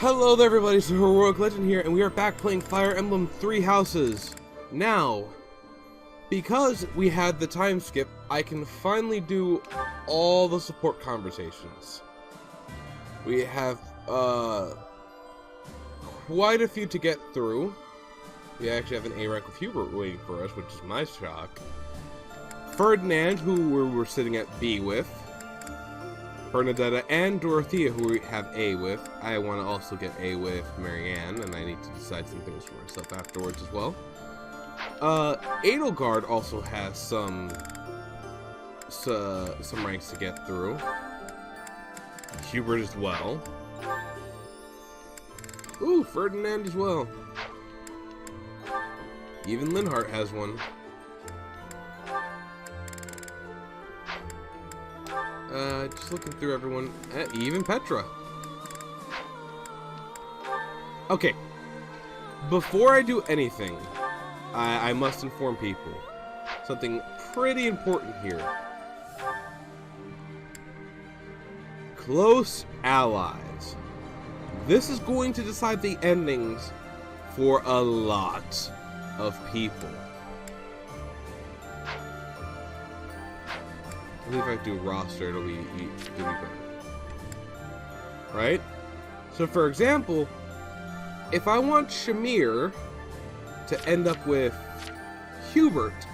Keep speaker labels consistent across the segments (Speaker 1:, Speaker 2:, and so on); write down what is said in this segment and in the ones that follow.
Speaker 1: Hello there everybody, it's HeroicLegend here, and we are back playing Fire Emblem Three Houses. Now, because we had the time skip, I can finally do all the support conversations. We have, quite a few to get through. We actually have an A rank with Hubert waiting for us, which is my shock. Ferdinand, who we're sitting at B with. Bernadetta and Dorothea, who we have A with. I want to also get A with Marianne, and I need to decide some things for myself afterwards as well. Edelgard also has some ranks to get through. Hubert as well. Ooh, Ferdinand as well. Even Linhardt has one. Just looking through everyone. Even Petra. Okay. Before I do anything, I must inform people. Something pretty important here. Close allies. This is going to decide the endings for a lot of people. I believe if I do roster, it'll be better. Right? So for example, if I want Shamir to end up with Hubert,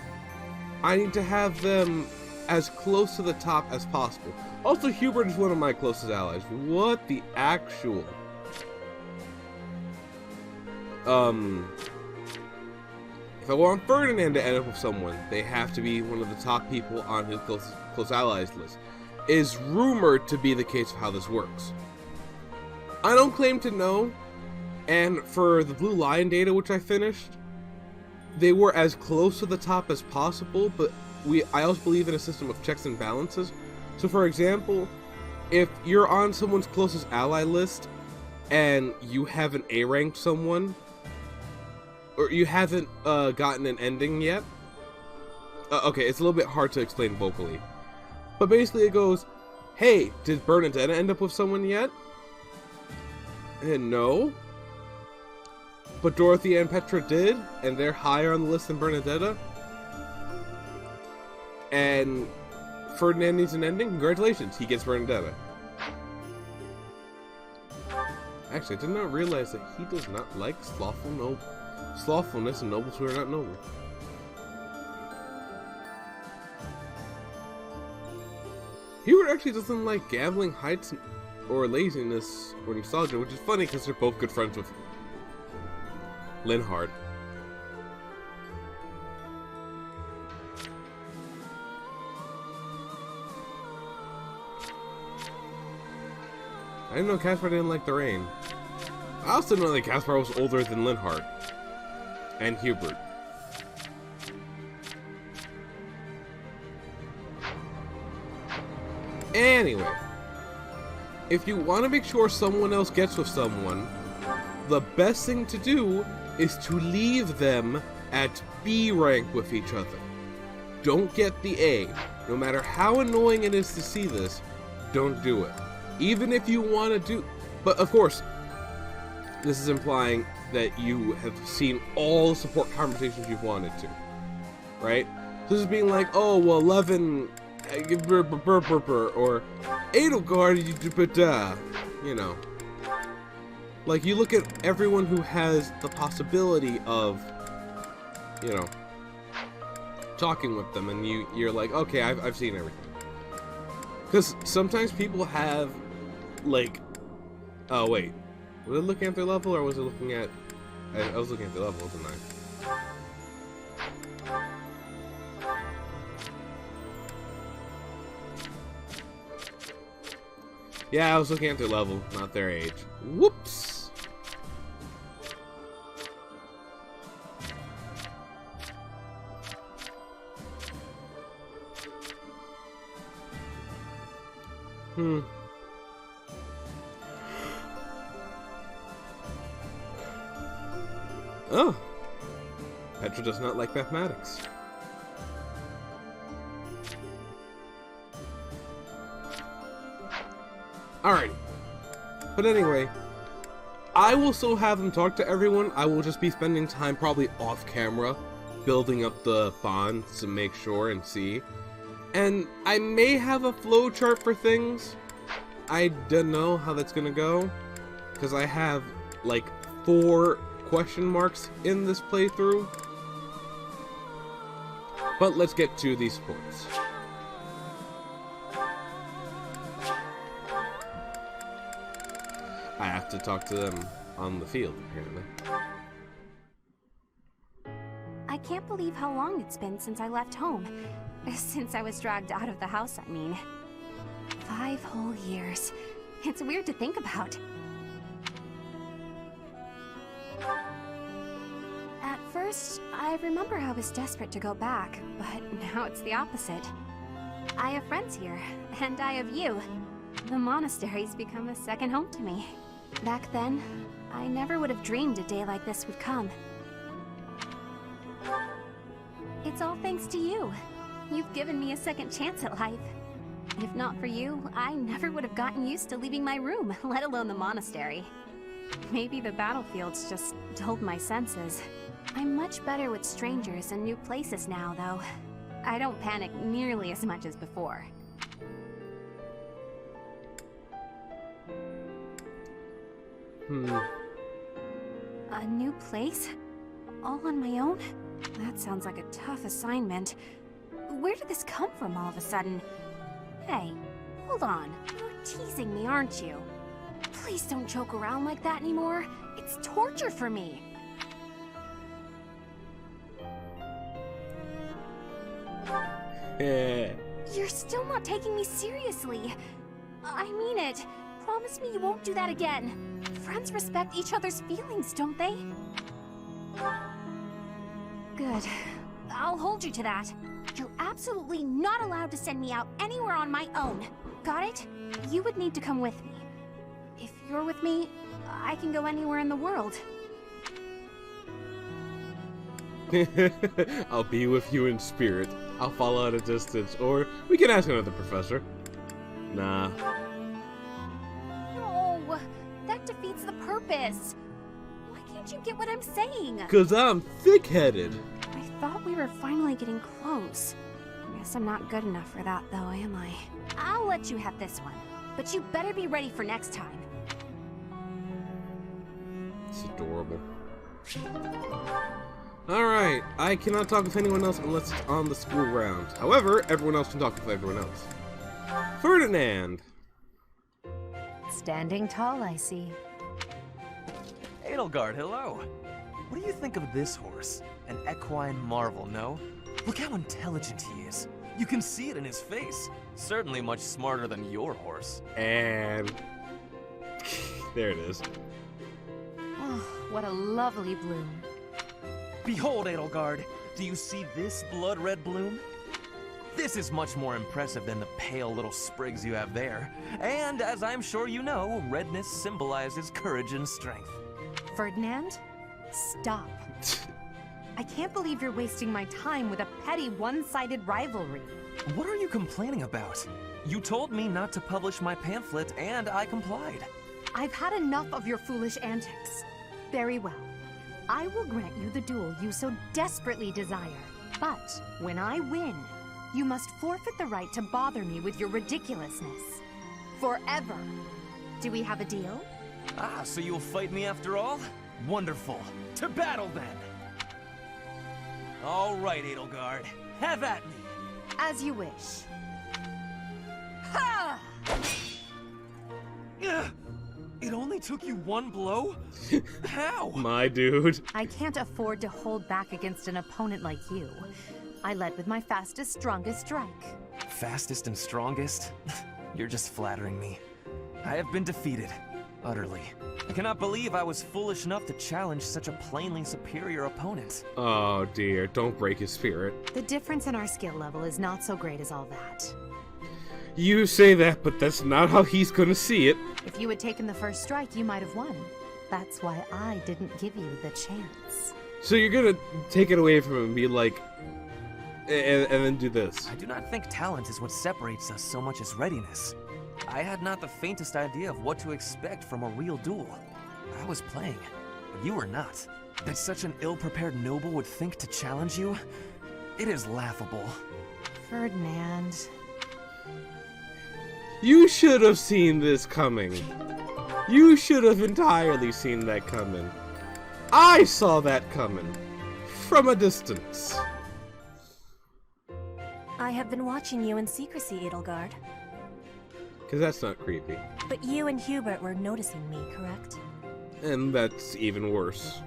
Speaker 1: I need to have them as close to the top as possible. Also, Hubert is one of my closest allies. What the actual? If I want Ferdinand to end up with someone, they have to be one of the top people on his close allies list. It is rumored to be the case of how this works. I don't claim to know, and for the Blue Lion data which I finished, they were as close to the top as possible, but I also believe in a system of checks and balances. So for example, if you're on someone's closest ally list, and you haven't A-ranked someone, or you haven't gotten an ending yet. Okay, it's a little bit hard to explain vocally. But basically it goes, hey, did Bernadetta end up with someone yet? And no. But Dorothy and Petra did, and they're higher on the list than Bernadetta. And Ferdinand needs an ending? Congratulations, he gets Bernadetta. Actually, I did not realize that he does not like slothfulness and nobles who are not noble. Hubert actually doesn't like gambling, heights, or laziness, or nostalgia, which is funny because they're both good friends with Linhardt. I didn't know Caspar didn't like the rain. I also didn't know that Caspar was older than Linhardt and Hubert. Anyway, if you want to make sure someone else gets with someone, the best thing to do is to leave them at B rank with each other. Don't get the A. No matter how annoying it is to see this, don't do it. Even if you want to do... But of course, this is implying that you have seen all the support conversations you've wanted to. Right? This is being like, oh, well, 11... or Edelgard, you know. Like, you look at everyone who has the possibility of, you know, talking with them, and you're like, okay, I've seen everything. Because sometimes people have, like, oh wait, was it looking at their level, or was it looking at, I was looking at their level, wasn't I? Yeah, I was looking at their level, not their age. Whoops! Oh! Petra does not like mathematics. Alright. But anyway, I will still have them talk to everyone. I will just be spending time probably off camera, building up the bonds to make sure and see. And I may have a flow chart for things. I don't know how that's gonna go, because I have like 4 question marks in this playthrough. But let's get to these sports. I have to talk to them on the field, apparently.
Speaker 2: I can't believe how long it's been since I left home. Since I was dragged out of the house, I mean. 5 whole years. It's weird to think about. At first, I remember I was desperate to go back, but now it's the opposite. I have friends here, and I have you. The monastery's become a second home to me. Back then, I never would have dreamed a day like this would come. It's all thanks to you. You've given me a second chance at life. If not for you, I never would have gotten used to leaving my room, let alone the monastery. Maybe the battlefields just dulled my senses. I'm much better with strangers and new places now, though. I don't panic nearly as much as before. A new place? All on my own? That sounds like a tough assignment. Where did this come from all of a sudden? Hey, hold on. You're teasing me, aren't you? Please don't joke around like that anymore. It's torture for me. You're still not taking me seriously. I mean it. Promise me you won't do that again. Friends respect each other's feelings, don't they? Good. I'll hold you to that. You're absolutely not allowed to send me out anywhere on my own. Got it? You would need to come with me. If you're with me, I can go anywhere in the world.
Speaker 1: I'll be with you in spirit. I'll follow at a distance, or we can ask another professor. Nah.
Speaker 2: No, that defeats the purpose. Why can't you get what I'm saying?
Speaker 1: 'Cause I'm thick-headed.
Speaker 2: I thought we were finally getting close. Guess I'm not good enough for that, though, am I? I'll let you have this one, but you better be ready for next time.
Speaker 1: It's adorable. Alright, I cannot talk with anyone else unless it's on the school grounds. However, everyone else can talk with everyone else. Ferdinand!
Speaker 3: Standing tall, I see.
Speaker 4: Edelgard, hello. What do you think of this horse? An equine marvel, no? Look how intelligent he is. You can see it in his face. Certainly much smarter than your horse.
Speaker 1: And... there it is.
Speaker 3: Oh, what a lovely bloom.
Speaker 4: Behold, Edelgard. Do you see this blood-red bloom? This is much more impressive than the pale little sprigs you have there. And, as I'm sure you know, redness symbolizes courage and strength.
Speaker 3: Ferdinand, stop. I can't believe you're wasting my time with a petty one-sided rivalry.
Speaker 4: What are you complaining about? You told me not to publish my pamphlet, and I complied.
Speaker 3: I've had enough of your foolish antics. Very well. I will grant you the duel you so desperately desire. But when I win, you must forfeit the right to bother me with your ridiculousness. Forever. Do we have a deal?
Speaker 4: Ah, so you'll fight me after all? Wonderful. To battle, then! All right, Edelgard. Have at me!
Speaker 3: As you wish.
Speaker 4: Ha! Ugh. It only took you one blow? How?
Speaker 1: My dude.
Speaker 3: I can't afford to hold back against an opponent like you. I led with my fastest, strongest strike.
Speaker 4: Fastest and strongest? You're just flattering me. I have been defeated. Utterly. I cannot believe I was foolish enough to challenge such a plainly superior opponent.
Speaker 1: Oh dear, don't break his spirit.
Speaker 3: The difference in our skill level is not so great as all that.
Speaker 1: You say that, but that's not how he's gonna see it.
Speaker 3: If you had taken the first strike, you might have won. That's why I didn't give you the chance.
Speaker 1: So you're gonna take it away from him and be like, and then do this.
Speaker 4: I do not think talent is what separates us so much as readiness. I had not the faintest idea of what to expect from a real duel. I was playing, but you were not. That such an ill-prepared noble would think to challenge you? It is laughable.
Speaker 3: Ferdinand.
Speaker 1: You should have seen this coming. You should have entirely seen that coming. I saw that coming. From a distance.
Speaker 5: I have been watching you in secrecy, Edelgard.
Speaker 1: Because that's not creepy.
Speaker 5: But you and Hubert were noticing me, correct?
Speaker 1: And that's even worse.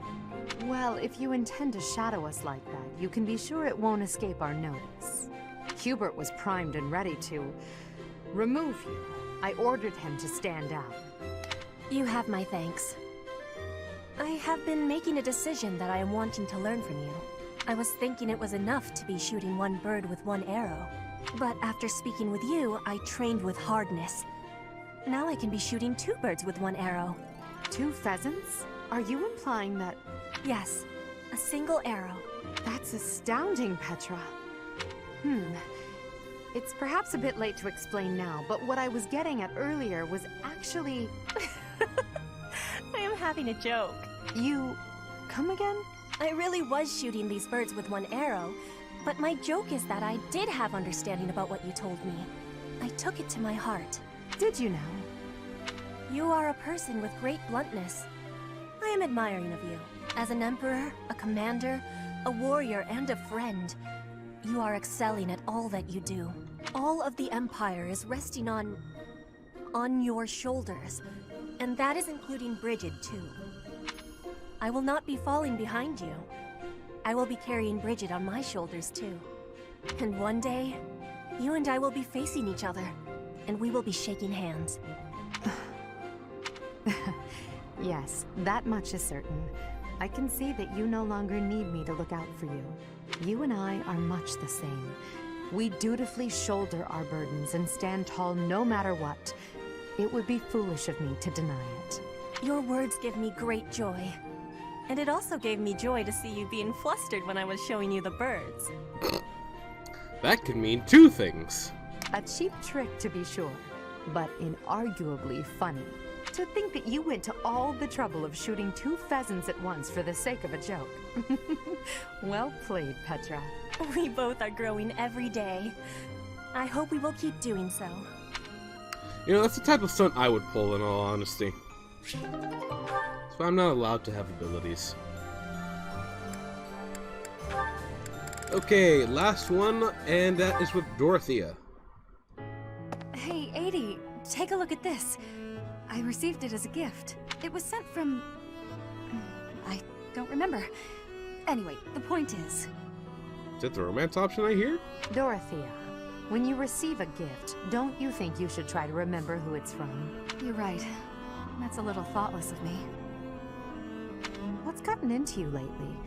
Speaker 3: Well, if you intend to shadow us like that, you can be sure it won't escape our notice. Hubert was primed and ready to remove you. I ordered him to stand down.
Speaker 5: You have my thanks. I have been making a decision that I am wanting to learn from you. I was thinking it was enough to be shooting one bird with one arrow. But after speaking with you, I trained with hardness. Now I can be shooting 2 birds with 1 arrow.
Speaker 3: 2 pheasants? Are you implying that...
Speaker 5: Yes, a single arrow.
Speaker 3: That's astounding, Petra. It's perhaps a bit late to explain now, but what I was getting at earlier was actually...
Speaker 5: I am having a joke.
Speaker 3: You... come again?
Speaker 5: I really was shooting these birds with 1 arrow, but my joke is that I did have understanding about what you told me. I took it to my heart.
Speaker 3: Did you know?
Speaker 5: You are a person with great bluntness. I am admiring of you. As an emperor, a commander, a warrior, and a friend, you are excelling at all that you do. All of the Empire is resting on your shoulders, and that is including Brigid, too. I will not be falling behind you. I will be carrying Brigid on my shoulders, too. And one day, you and I will be facing each other, and we will be shaking hands.
Speaker 3: Yes, that much is certain. I can see that you no longer need me to look out for you. You and I are much the same. We dutifully shoulder our burdens and stand tall no matter what. It would be foolish of me to deny it.
Speaker 5: Your words give me great joy. And it also gave me joy to see you being flustered when I was showing you the birds.
Speaker 1: That can mean 2 things.
Speaker 3: A cheap trick, to be sure, but inarguably funny. To think that you went to all the trouble of shooting 2 pheasants at once for the sake of a joke. Well played, Petra.
Speaker 5: We both are growing every day. I hope we will keep doing so.
Speaker 1: You know, that's the type of stunt I would pull, in all honesty. So I'm not allowed to have abilities. Okay, last one, and that is with Dorothea.
Speaker 2: Hey, Edie, take a look at this. I received it as a gift. It was sent from... I don't remember. Anyway, the point is...
Speaker 1: Is it the romance option I hear?
Speaker 3: Dorothea, when you receive a gift, don't you think you should try to remember who it's from?
Speaker 2: You're right. That's a little thoughtless of me.
Speaker 3: What's gotten into you lately?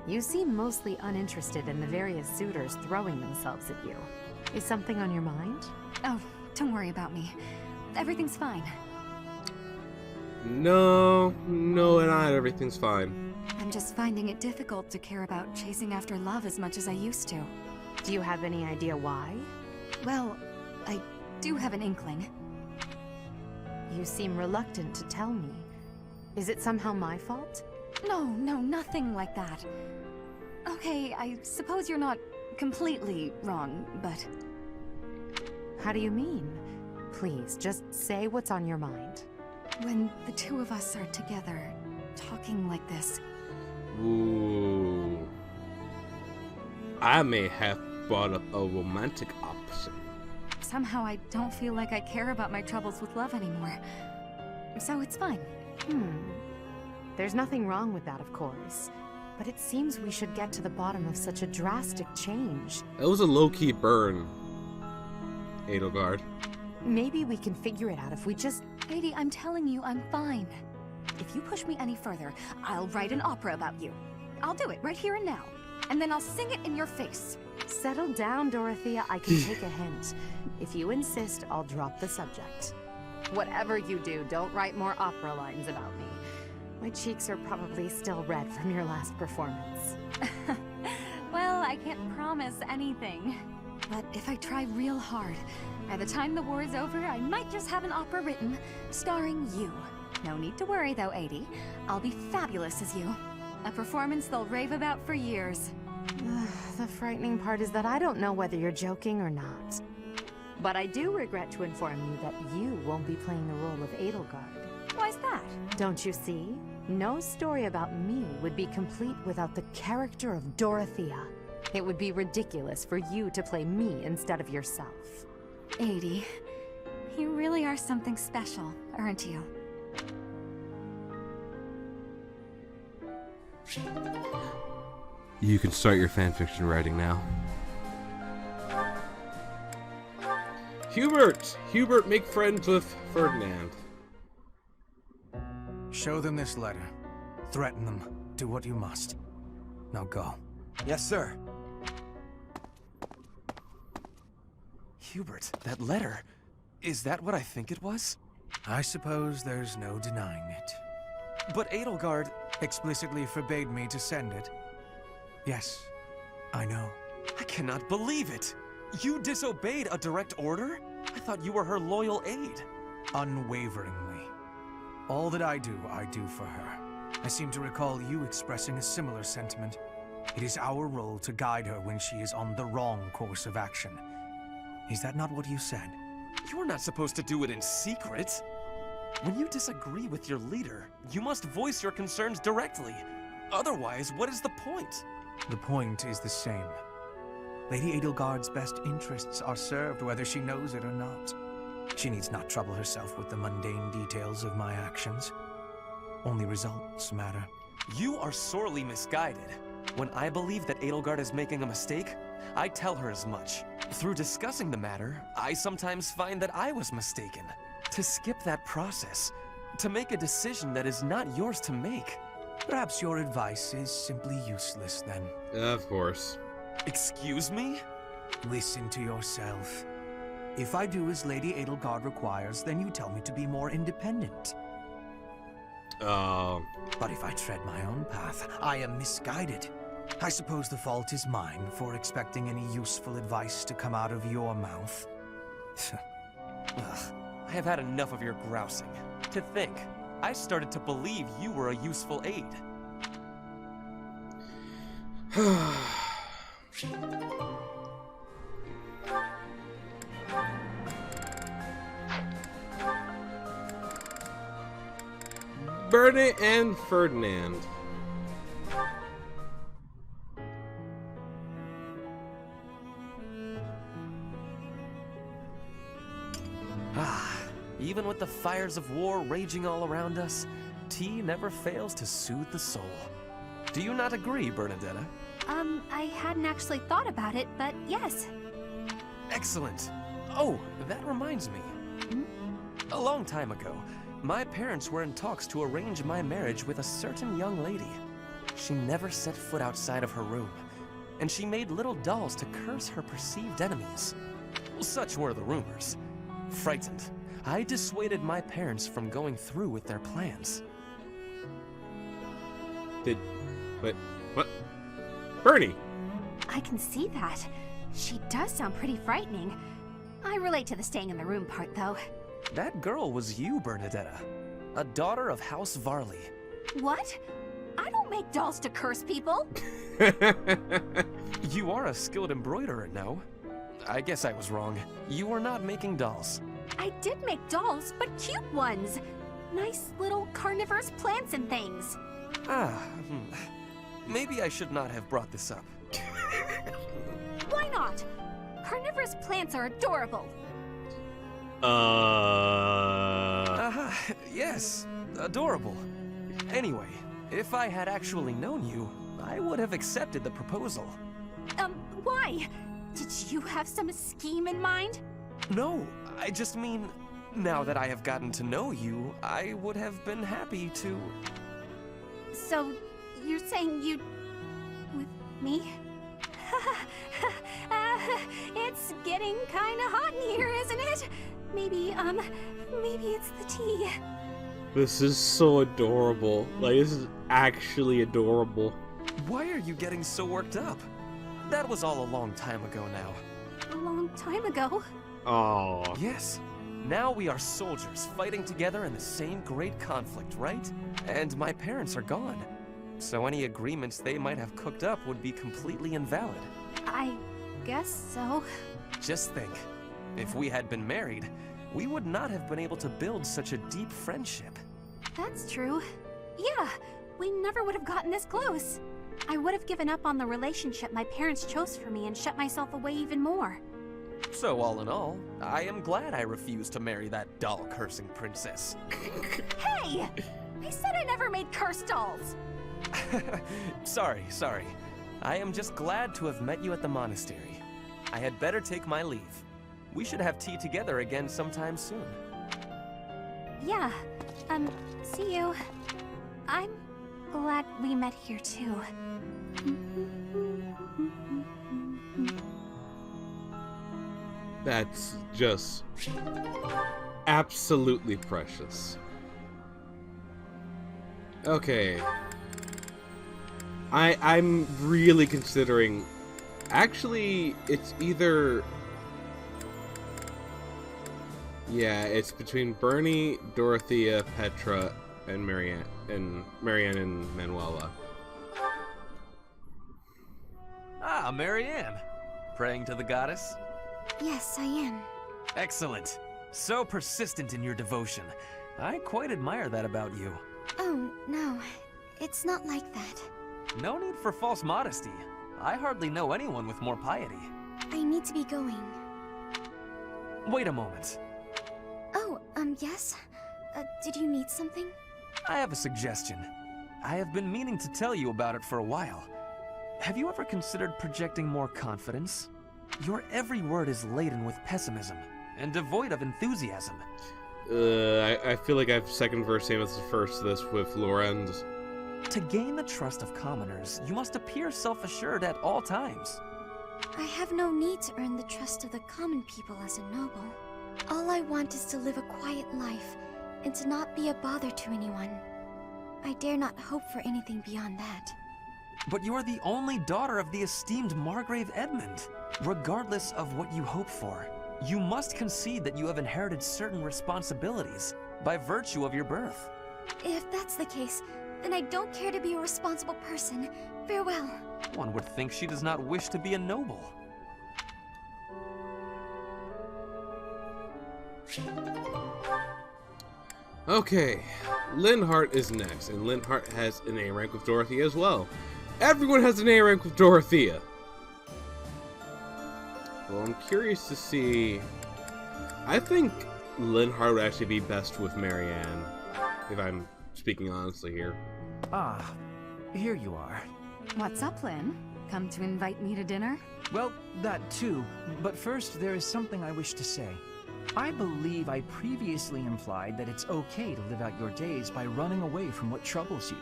Speaker 3: You seem mostly uninterested in the various suitors throwing themselves at you. Is something on your mind?
Speaker 2: Oh, don't worry about me. Everything's fine.
Speaker 1: No, not everything's fine.
Speaker 2: I'm just finding it difficult to care about chasing after love as much as I used to.
Speaker 3: Do you have any idea why?
Speaker 2: Well, I do have an inkling.
Speaker 3: You seem reluctant to tell me. Is it somehow my fault?
Speaker 2: No, nothing like that. Okay, I suppose you're not completely wrong, but...
Speaker 3: How do you mean? Please, just say what's on your mind.
Speaker 2: When the 2 of us are together, talking like this...
Speaker 1: Ooh. I may have brought up a romantic option.
Speaker 2: Somehow I don't feel like I care about my troubles with love anymore. So it's fine.
Speaker 3: There's nothing wrong with that, of course. But it seems we should get to the bottom of such a drastic change.
Speaker 1: It was a low-key burn, Edelgard.
Speaker 3: Maybe we can figure it out if we just...
Speaker 2: Lady, I'm telling you, I'm fine. If you push me any further, I'll write an opera about you. I'll do it right here and now. And then I'll sing it in your face.
Speaker 3: Settle down, Dorothea. I can take a hint. If you insist, I'll drop the subject. Whatever you do, don't write more opera lines about me. My cheeks are probably still red from your last performance.
Speaker 2: Well, I can't promise anything. But if I try real hard, by the time the war is over, I might just have an opera written, starring you. No need to worry though, 80. I'll be fabulous as you. A performance they'll rave about for years.
Speaker 3: The frightening part is that I don't know whether you're joking or not. But I do regret to inform you that you won't be playing the role of Edelgard.
Speaker 2: Why's that?
Speaker 3: Don't you see? No story about me would be complete without the character of Dorothea. It would be ridiculous for you to play me instead of yourself.
Speaker 2: 80. You really are something special, aren't you?
Speaker 1: You can start your fanfiction writing now. Hubert! Hubert, make friends with Ferdinand.
Speaker 6: Show them this letter. Threaten them. Do what you must. Now go.
Speaker 4: Yes, sir. Hubert, that letter. Is that what I think it was?
Speaker 6: I suppose there's no denying it.
Speaker 4: But Edelgard
Speaker 6: Explicitly forbade me to send it. Yes, I know.
Speaker 4: I cannot believe it! You disobeyed a direct order? I thought you were her loyal aide.
Speaker 6: Unwaveringly. All that I do for her. I seem to recall you expressing a similar sentiment. It is our role to guide her when she is on the wrong course of action. Is that not what you said?
Speaker 4: You're not supposed to do it in secret. When you disagree with your leader, you must voice your concerns directly. Otherwise, what is the point?
Speaker 6: The point is the same. Lady Edelgard's best interests are served whether she knows it or not. She needs not trouble herself with the mundane details of my actions. Only results matter.
Speaker 4: You are sorely misguided. When I believe that Edelgard is making a mistake, I tell her as much. Through discussing the matter, I sometimes find that I was mistaken. To skip that process, to make a decision that is not yours to make.
Speaker 6: Perhaps your advice is simply useless then.
Speaker 1: Of course.
Speaker 4: Excuse me?
Speaker 6: Listen to yourself. If I do as Lady Edelgard requires, then you tell me to be more independent. But if I tread my own path, I am misguided. I suppose the fault is mine for expecting any useful advice to come out of your mouth.
Speaker 4: Ugh, I have had enough of your grousing. To think, I started to believe you were a useful aide.
Speaker 1: Bernard and Ferdinand.
Speaker 4: Even with the fires of war raging all around us, tea never fails to soothe the soul. Do you not agree, Bernadetta?
Speaker 2: I hadn't actually thought about it, but yes.
Speaker 4: Excellent. Oh, that reminds me. A long time ago, my parents were in talks to arrange my marriage with a certain young lady. She never set foot outside of her room, and she made little dolls to curse her perceived enemies. Such were the rumors. Frightened, I dissuaded my parents from going through with their plans.
Speaker 1: What? Bernie!
Speaker 2: I can see that. She does sound pretty frightening. I relate to the staying in the room part, though.
Speaker 4: That girl was you, Bernadetta. A daughter of House Varley.
Speaker 2: What? I don't make dolls to curse people.
Speaker 4: You are a skilled embroiderer, no? I guess I was wrong. You are not making dolls.
Speaker 2: I did make dolls, but cute ones. Nice little carnivorous plants and things.
Speaker 4: Maybe I should not have brought this up.
Speaker 2: Why not? Carnivorous plants are adorable.
Speaker 4: Yes, adorable. Anyway, if I had actually known you, I would have accepted the proposal.
Speaker 2: Why? Did you have some scheme in mind?
Speaker 4: No, I just mean, now that I have gotten to know you, I would have been happy to...
Speaker 2: So, you're saying you'd... with me? It's getting kinda hot in here, isn't it? Maybe it's the tea.
Speaker 1: This is so adorable. Like, this is actually adorable.
Speaker 4: Why are you getting so worked up? That was all a long time ago now.
Speaker 2: A long time ago?
Speaker 1: Oh.
Speaker 4: Yes. Now we are soldiers fighting together in the same great conflict, right? And my parents are gone. So any agreements they might have cooked up would be completely invalid.
Speaker 2: I guess so.
Speaker 4: Just think, if we had been married, we would not have been able to build such a deep friendship.
Speaker 2: That's true. Yeah, we never would have gotten this close. I would have given up on the relationship my parents chose for me and shut myself away even more.
Speaker 4: So all in all, I am glad I refused to marry that doll-cursing princess.
Speaker 2: Hey! I said I never made cursed dolls!
Speaker 4: Sorry. I am just glad to have met you at the monastery. I had better take my leave. We should have tea together again sometime soon.
Speaker 2: Yeah, see you. I'm glad we met here too.
Speaker 1: That's just absolutely precious. Okay. I'm really considering... Actually, it's either... Yeah, it's between Bernie, Dorothea, Petra, and Marianne and Manuela.
Speaker 4: Ah, Marianne. Praying to the goddess?
Speaker 2: Yes, I am.
Speaker 4: Excellent. So persistent in your devotion. I quite admire that about you.
Speaker 2: Oh, no. It's not like that.
Speaker 4: No need for false modesty. I hardly know anyone with more piety.
Speaker 2: I need to be going.
Speaker 4: Wait a moment.
Speaker 2: Oh, yes? Did you need something?
Speaker 4: I have a suggestion. I have been meaning to tell you about it for a while. Have you ever considered projecting more confidence? Your every word is laden with pessimism and devoid of enthusiasm.
Speaker 1: I feel like I have second verse same as the first of this with Lorenz.
Speaker 4: To gain the trust of commoners, you must appear self-assured at all times.
Speaker 2: I have no need to earn the trust of the common people as a noble. All I want is to live a quiet life and to not be a bother to anyone. I dare not hope for anything beyond that.
Speaker 4: But you are the only daughter of the esteemed Margrave Edmund. Regardless of what you hope for, you must concede that you have inherited certain responsibilities by virtue of your birth.
Speaker 2: If that's the case, then I don't care to be a responsible person. Farewell.
Speaker 4: One would think she does not wish to be a noble.
Speaker 1: Okay, Linhardt is next, and Linhardt has an A rank with Dorothea as well. Everyone has an A rank with Dorothea. Well, I'm curious to see... I think Linhardt would actually be best with Marianne, if I'm speaking honestly here.
Speaker 7: Ah, here you are.
Speaker 3: What's up, Lynn? Come to invite me to dinner?
Speaker 7: Well, that too, but first there is something I wish to say. I believe I previously implied that it's okay to live out your days by running away from what troubles you.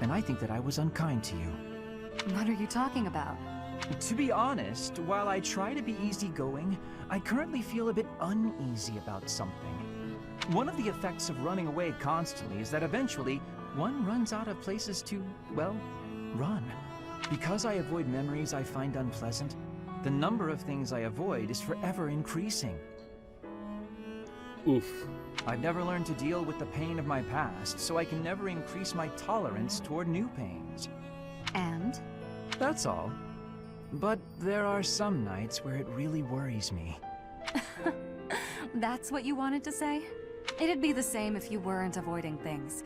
Speaker 7: And I think that I was unkind to you.
Speaker 3: What are you talking about?
Speaker 7: To be honest, while I try to be easygoing, I currently feel a bit uneasy about something. One of the effects of running away constantly is that eventually one runs out of places to, well, run. Because I avoid memories I find unpleasant, the number of things I avoid is forever increasing.
Speaker 1: Oof.
Speaker 7: I've never learned to deal with the pain of my past, so I can never increase my tolerance toward new pains.
Speaker 3: And?
Speaker 7: That's all. But there are some nights where it really worries me.
Speaker 3: That's what you wanted to say? It'd be the same if you weren't avoiding things.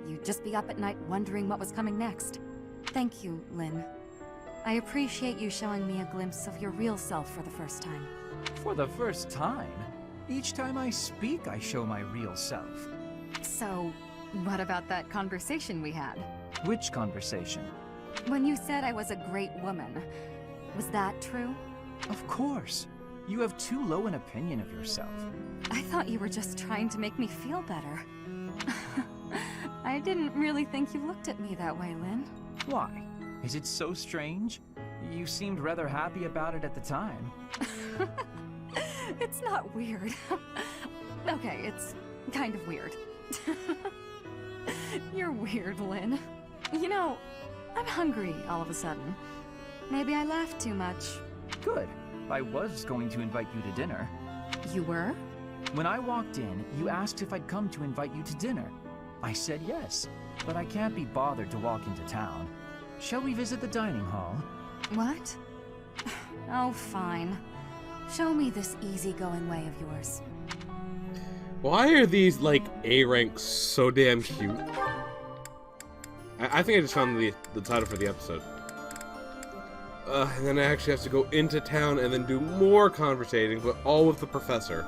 Speaker 3: You'd just be up at night wondering what was coming next. Thank you, Lynn. I appreciate you showing me a glimpse of your real self for the first time.
Speaker 7: For the first time? Each time I speak, I show my real self.
Speaker 3: So, what about that conversation we had?
Speaker 7: Which conversation?
Speaker 3: When you said I was a great woman, was that true?
Speaker 7: Of course. You have too low an opinion of yourself.
Speaker 3: I thought you were just trying to make me feel better. I didn't really think you looked at me that way, Lynn.
Speaker 7: Why? Is it so strange? You seemed rather happy about it at the time.
Speaker 3: It's not weird. Okay, it's kind of weird. You're weird, Lynn. You know, I'm hungry all of a sudden. Maybe I laughed too much.
Speaker 7: Good. I was going to invite you to dinner.
Speaker 3: You were?
Speaker 7: When I walked in, you asked if I'd come to invite you to dinner. I said yes, but I can't be bothered to walk into town. Shall we visit the dining hall?
Speaker 3: What? Oh, fine. Show me this easygoing way of yours.
Speaker 1: Why are these, like, A ranks so damn cute? I think I just found the title for the episode. And then I actually have to go into town and then do more conversating, but all with the professor.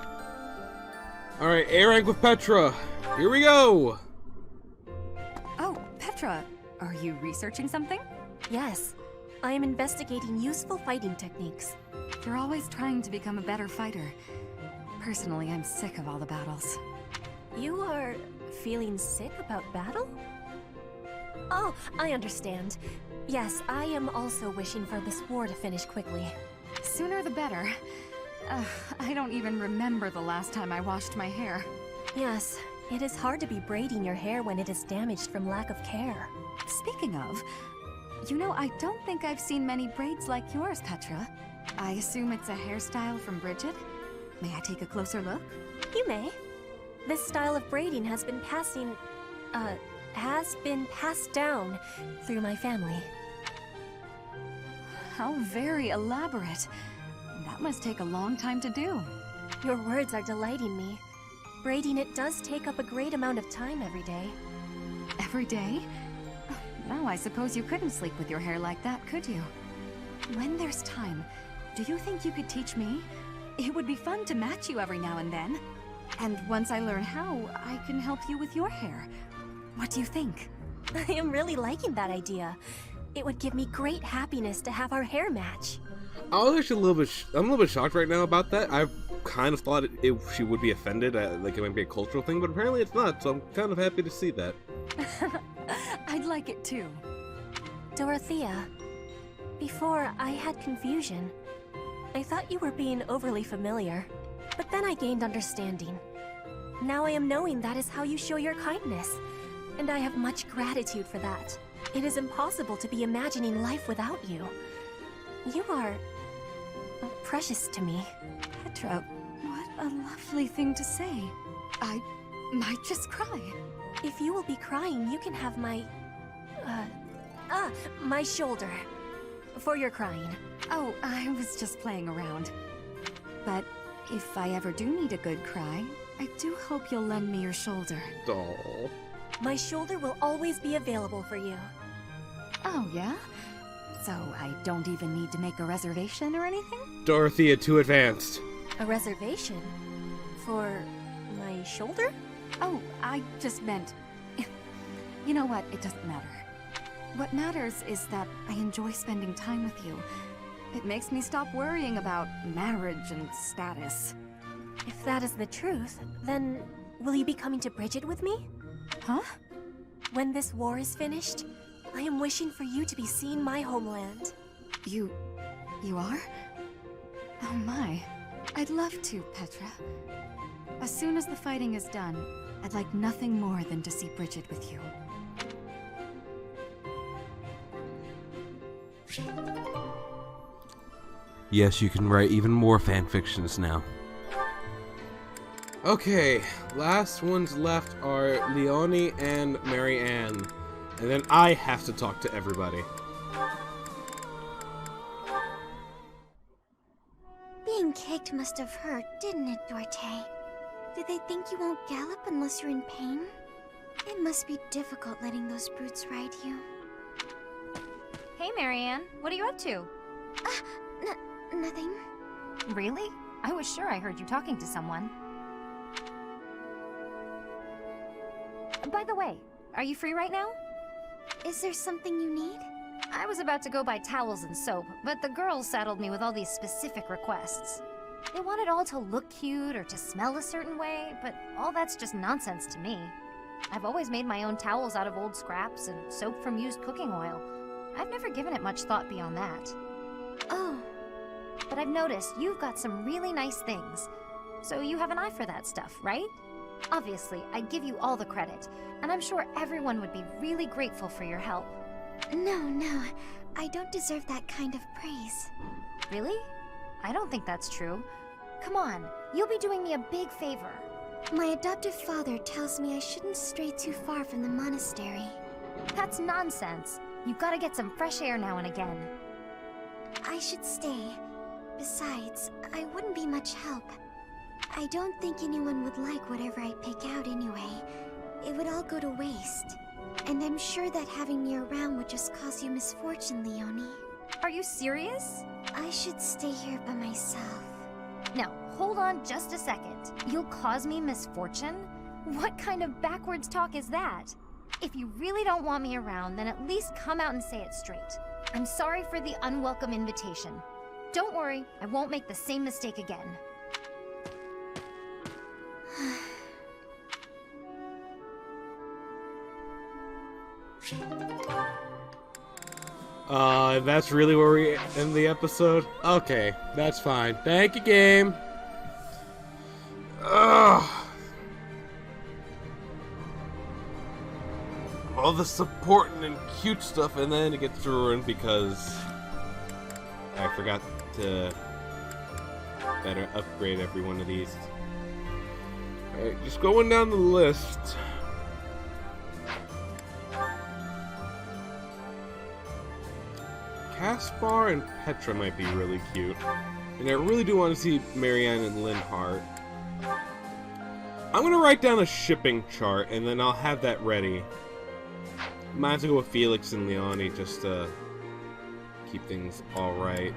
Speaker 1: Alright, A rank with Petra. Here we go!
Speaker 3: Oh, Petra, are you researching something?
Speaker 5: Yes, I am investigating useful fighting techniques.
Speaker 3: You're always trying to become a better fighter. Personally, I'm sick of all the battles.
Speaker 5: You are feeling sick about battle? Oh, I understand. Yes, I am also wishing for this war to finish quickly.
Speaker 3: Sooner the better. I don't even remember the last time I washed my hair.
Speaker 5: Yes, it is hard to be braiding your hair when it is damaged from lack of care.
Speaker 3: Speaking of, you know, I don't think I've seen many braids like yours, Petra. I assume it's a hairstyle from Bridget? May I take a closer look?
Speaker 5: You may. This style of braiding has been passed down through my family.
Speaker 3: How very elaborate. That must take a long time to do.
Speaker 5: Your words are delighting me. Braiding it does take up a great amount of time every day.
Speaker 3: Every day? Now I suppose you couldn't sleep with your hair like that, could you? When there's time, do you think you could teach me? It would be fun to match you every now and then. And once I learn how, I can help you with your hair. What do you think?
Speaker 5: I am really liking that idea. It would give me great happiness to have our hair match.
Speaker 1: I was actually I'm a little bit shocked right now about that. I kind of thought she would be offended, like it might be a cultural thing, but apparently it's not, so I'm kind of happy to see that.
Speaker 3: I'd like it too.
Speaker 5: Dorothea, before I had confusion. I thought you were being overly familiar, but then I gained understanding. Now I am knowing that is how you show your kindness, and I have much gratitude for that. It is impossible to be imagining life without you. You are precious to me.
Speaker 3: Petra, what a lovely thing to say. I might just cry.
Speaker 5: If you will be crying, you can have my shoulder. For your crying.
Speaker 3: Oh, I was just playing around. But if I ever do need a good cry, I do hope you'll lend me your shoulder.
Speaker 1: Aww.
Speaker 5: My shoulder will always be available for you.
Speaker 3: Oh, yeah? So I don't even need to make a reservation or anything?
Speaker 1: Dorothea, too advanced.
Speaker 5: A reservation? For my shoulder?
Speaker 3: Oh, I just meant... You know what? It doesn't matter. What matters is that I enjoy spending time with you. It makes me stop worrying about marriage and status.
Speaker 5: If that is the truth, then will you be coming to Bridget with me?
Speaker 3: Huh?
Speaker 5: When this war is finished, I am wishing for you to be seeing my homeland.
Speaker 3: You are? Oh my. I'd love to, Petra. As soon as the fighting is done, I'd like nothing more than to see Bridget with you.
Speaker 1: Yes, you can write even more fanfictions now. Okay, last ones left are Leonie and Marianne. And then I have to talk to everybody.
Speaker 8: Being kicked must have hurt, didn't it, Dorte? Did they think you won't gallop unless you're in pain? It must be difficult letting those brutes ride you.
Speaker 2: Hey, Marianne. What are you up to?
Speaker 8: Nothing.
Speaker 2: Really? I was sure I heard you talking to someone. By the way, are you free right now?
Speaker 8: Is there something you need?
Speaker 2: I was about to go buy towels and soap, but the girls saddled me with all these specific requests. They want it all to look cute or to smell a certain way, but all that's just nonsense to me. I've always made my own towels out of old scraps and soap from used cooking oil. I've never given it much thought beyond that.
Speaker 8: Oh.
Speaker 2: But I've noticed you've got some really nice things. So you have an eye for that stuff, right? Obviously, I give you all the credit, and I'm sure everyone would be really grateful for your help.
Speaker 8: No. I don't deserve that kind of praise.
Speaker 2: Really? I don't think that's true. Come on,
Speaker 8: You'll be doing me a big favor. My adoptive father tells me I shouldn't stray too far from the monastery.
Speaker 3: That's nonsense. You've got to get some fresh air now and again.
Speaker 8: I should stay. Besides, I wouldn't be much help. I don't think anyone would like whatever I pick out anyway. It would all go to waste. And I'm sure that having me around would just cause you misfortune, Leonie.
Speaker 3: Are you serious?
Speaker 8: I should stay here by myself.
Speaker 3: Now, hold on just a second. You'll cause me misfortune? What kind of backwards talk is that? If you really don't want me around, then at least come out and say it straight. I'm sorry for the unwelcome invitation. Don't worry, I won't make the same mistake again.
Speaker 1: That's really where we end the episode? Okay, that's fine. Thank you, game. Ugh. All the supporting and cute stuff, and then it gets ruined because I forgot to better upgrade every one of these. Alright, just going down the list. Caspar and Petra might be really cute. And I really do want to see Marianne and Linhardt. I'm going to write down a shipping chart, and then I'll have that ready. Might have to go with Felix and Leonie just to keep things alright.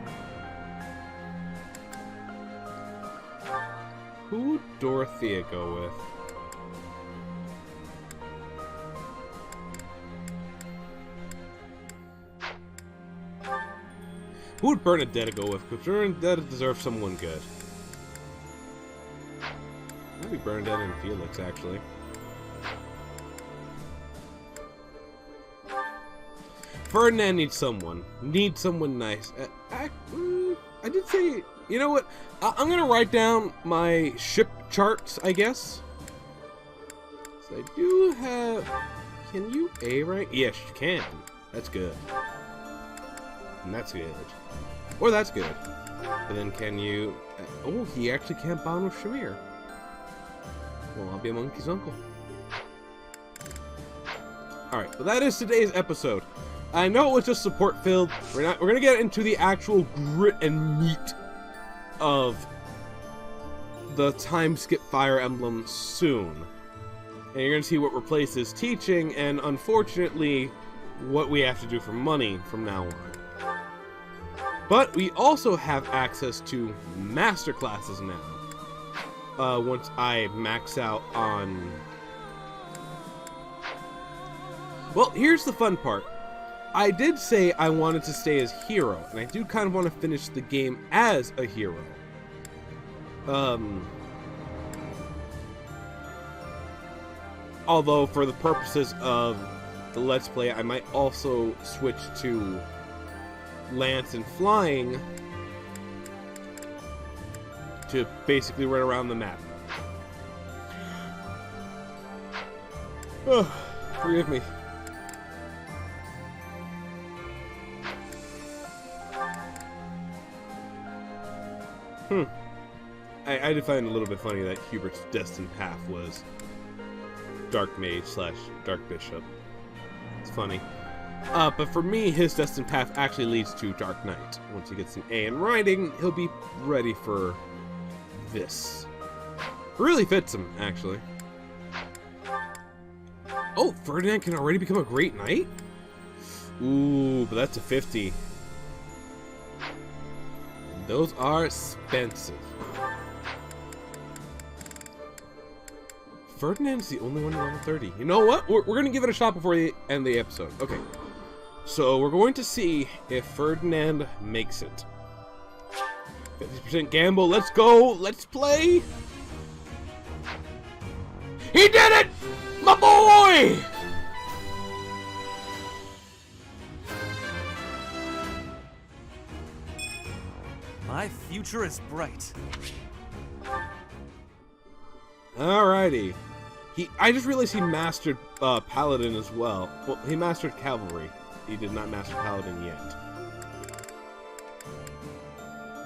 Speaker 1: Who would Dorothea go with? Who would Bernadetta go with? Because Bernadetta deserves someone good. Maybe Bernadetta and Felix, actually. Ferdinand needs someone. Needs someone nice. I did say... You know what? I'm going to write down my ship charts, I guess. So I do have... Can you A right? Yes, you can. That's good. And that's good. Or that's good. And then can you... oh, he actually can't bond with Shamir. Well, I'll be a monkey's uncle. Alright, well that is today's episode. I know it was just support filled. We're gonna get into the actual grit and meat of the time skip Fire Emblem soon. And you're gonna see what replaces teaching and unfortunately what we have to do for money from now on. But we also have access to master classes now. Once I max out on... Well, here's the fun part. I did say I wanted to stay as hero, and I do kind of want to finish the game as a hero. Although, for the purposes of the Let's Play, I might also switch to Lance and Flying to basically run around the map. Oh, forgive me. I did find it a little bit funny that Hubert's destined path was Dark Mage / Dark Bishop. It's funny. But for me, his destined path actually leads to Dark Knight. Once he gets an A in writing, he'll be ready for this. It really fits him, actually. Oh, Ferdinand can already become a Great Knight? Ooh, but that's a 50. Those are expensive. Ferdinand's the only one level 30. You know what? We're going to give it a shot before we end the episode. Okay. So we're going to see if Ferdinand makes it. 50% gamble. Let's go. Let's play. He did it! My boy!
Speaker 4: My future is bright.
Speaker 1: Alrighty. I just realized he mastered Paladin as well. Well, he mastered Cavalry. He did not master Paladin yet.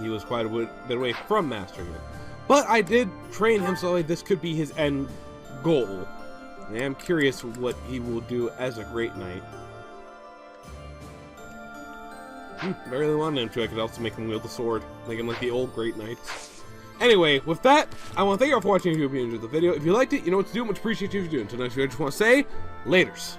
Speaker 1: He was quite a bit away from mastering it. But I did train him so like this could be his end goal. And I'm curious what he will do as a Great Knight. I really wanted him to. I could also make him wield the sword, make him like the old Great Knights. Anyway, with that, I want to thank you all for watching. If you enjoyed the video, if you liked it, you know what to do. Much appreciate you for doing. Until next video, I just want to say, laters.